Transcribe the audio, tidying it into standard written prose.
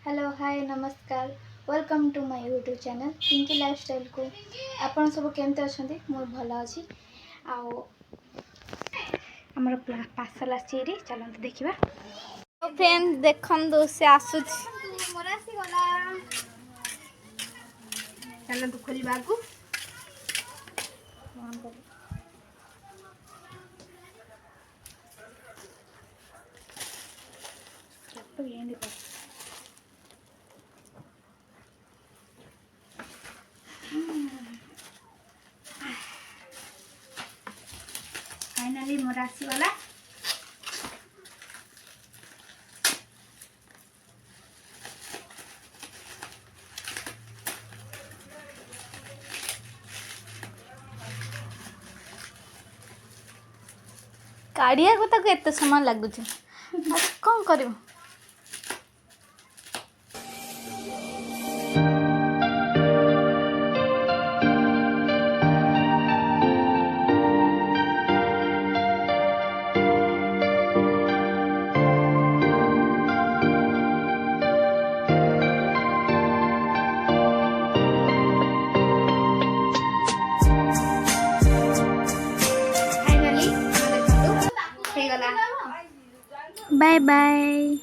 Hello hi नमस्कार welcome to my YouTube channel Pinky lifestyle को आपण सब केमते अछंती मो भल अछि आउ हमर पार्सल आसी चलते देखिबा। तो फ्रेंड्स देखन दो से आसु मोर आसी गला चलते खोलिबा को ऑन कर तो ये देखो फाइनली मोर आसी गला। काढ़िया को ताको एते समय लागुछ कौन करियो। फाइनली हे गला बाय बाय।